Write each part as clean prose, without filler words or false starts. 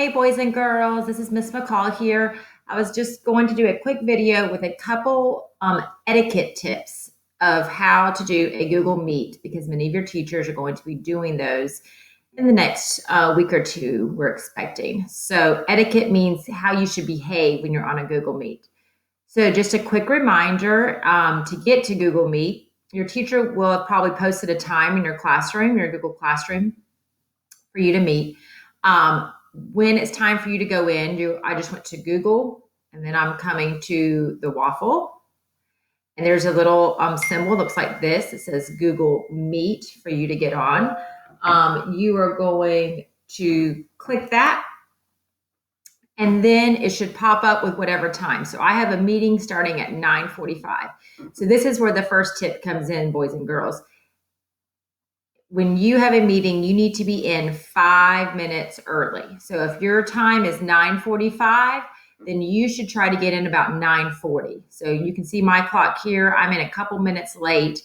Hey, boys and girls, this is Miss McCall here. I was just going to do a quick video with a couple etiquette tips of how to do a Google Meet because many of your teachers are going to be doing those in the next week or two, we're expecting. So etiquette means how you should behave when you're on a Google Meet. So just a quick reminder, to get to Google Meet, your teacher will have probably posted a time in your classroom, your Google Classroom, for you to meet. When it's time for you to go in, I just went to Google, and then I'm coming to the waffle. And there's a little symbol, looks like this. It says Google Meet for you to get on. You are going to click that, and then it should pop up with whatever time. So I have a meeting starting at 9:45. So this is where the first tip comes in, boys and girls. When you have a meeting, you need to be in 5 minutes early. So if your time is 9:45, then you should try to get in about 9:40. So you can see my clock here. I'm in a couple minutes late,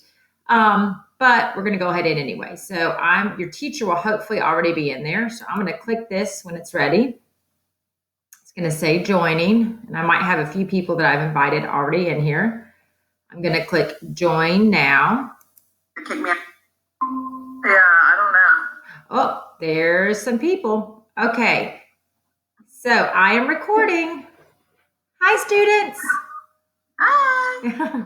but we're going to go ahead in anyway. So your teacher will hopefully already be in there. So I'm going to click this when it's ready. It's going to say joining, and I might have a few people that I've invited already in here. I'm going to click join now. Kick me out. Yeah, I don't know. Oh, there's some people. Okay. So I am recording. Hi, students. Hi.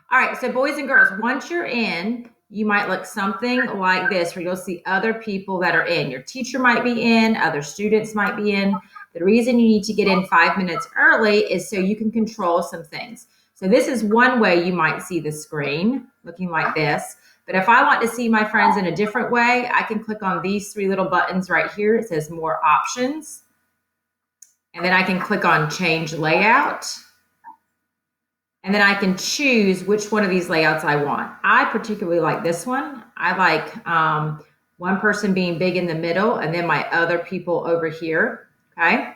All right. So boys and girls, once you're in, you might look something like this where you'll see other people that are in. Your teacher might be in, other students might be in. The reason you need to get in 5 minutes early is so you can control some things. So this is one way you might see the screen looking like this. But if I want to see my friends in a different way, I can click on these three little buttons right here. It says more options. And then I can click on change layout. And then I can choose which one of these layouts I want. I particularly like this one. I like one person being big in the middle and then my other people over here, okay?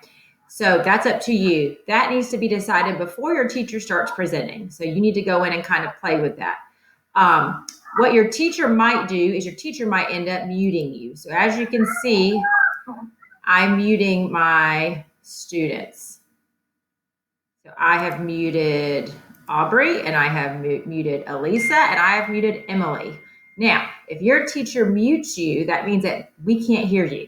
So that's up to you. That needs to be decided before your teacher starts presenting. So you need to go in and kind of play with that. What your teacher might do is your teacher might end up muting you. So as you can see, I'm muting my students. So I have muted Aubrey, and I have muted Elisa, and I have muted Emily. Now, if your teacher mutes you, that means that we can't hear you.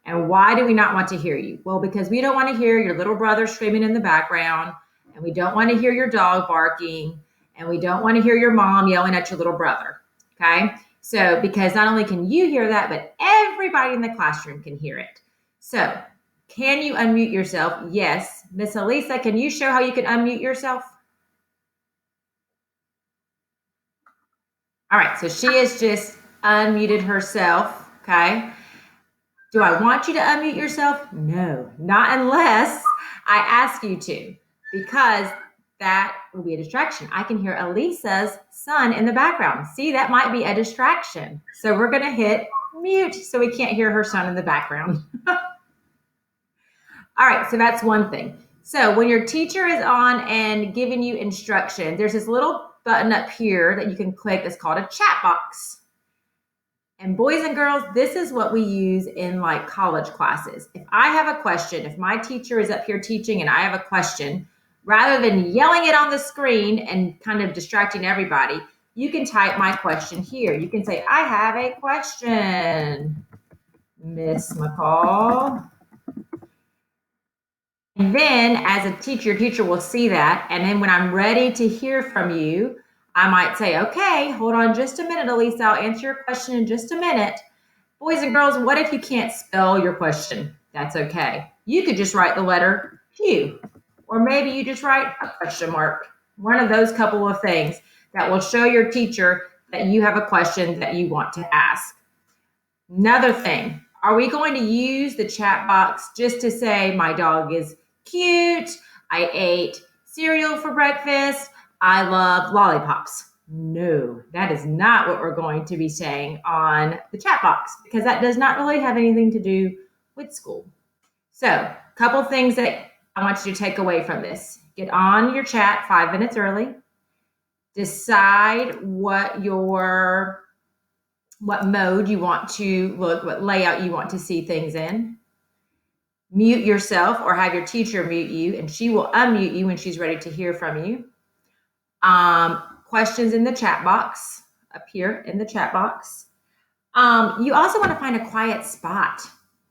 And why do we not want to hear you? Well, because we don't want to hear your little brother screaming in the background, and we don't want to hear your dog barking, and we don't want to hear your mom yelling at your little brother, okay? So, because not only can you hear that, but everybody in the classroom can hear it. So, can you unmute yourself? Yes. Miss Elisa, can you show how you can unmute yourself? All right, so she has just unmuted herself, okay? Do I want you to unmute yourself? No, not unless I ask you to, because that will be a distraction. I can hear Elisa's son in the background. See, that might be a distraction. So we're gonna hit mute so we can't hear her son in the background. All right, so that's one thing. So when your teacher is on and giving you instruction, there's this little button up here that you can click that's called a chat box. And boys and girls, this is what we use in like college classes. If I have a question, if my teacher is up here teaching and I have a question, rather than yelling it on the screen and kind of distracting everybody, you can type my question here. You can say, I have a question, Miss McCall. And then as a teacher, your teacher will see that. And then when I'm ready to hear from you, I might say, okay, hold on just a minute, Elisa. I'll answer your question in just a minute. Boys and girls, what if you can't spell your question? That's okay. You could just write the letter Q, or maybe you just write a question mark. One of those couple of things that will show your teacher that you have a question that you want to ask. Another thing, are we going to use the chat box just to say my dog is cute, I ate cereal for breakfast, I love lollipops? No, that is not what we're going to be saying on the chat box because that does not really have anything to do with school. So, a couple things that I want you to take away from this. Get on your chat 5 minutes early. Decide what mode you want to look, what layout you want to see things in. Mute yourself or have your teacher mute you, and she will unmute you when she's ready to hear from you. Questions in the chat box, up here in the chat box. You also want to find a quiet spot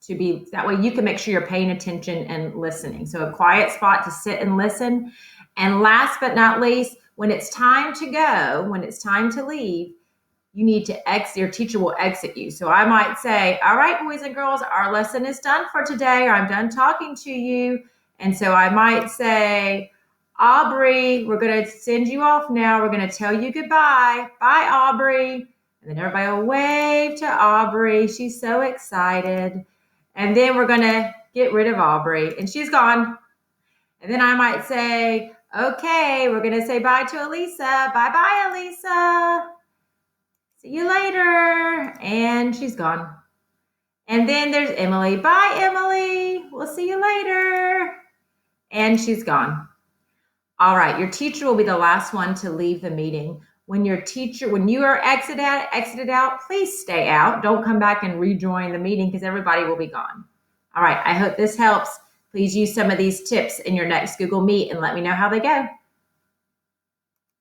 to be, that way you can make sure you're paying attention and listening. So a quiet spot to sit and listen. And last but not least, when it's time to go, when it's time to leave, you need to exit, your teacher will exit you. So I might say, all right, boys and girls, our lesson is done for today, or I'm done talking to you. And so I might say, Aubrey, we're going to send you off now. We're going to tell you goodbye. Bye, Aubrey. And then everybody will wave to Aubrey. She's so excited. And then we're going to get rid of Aubrey, and she's gone. And then I might say, okay, we're going to say bye to Elisa. Bye-bye, Elisa. See you later. And she's gone. And then there's Emily. Bye, Emily. We'll see you later. And she's gone. All right, your teacher will be the last one to leave the meeting. When you are exited out, please stay out. Don't come back and rejoin the meeting because everybody will be gone. All right, I hope this helps. Please use some of these tips in your next Google Meet and let me know how they go.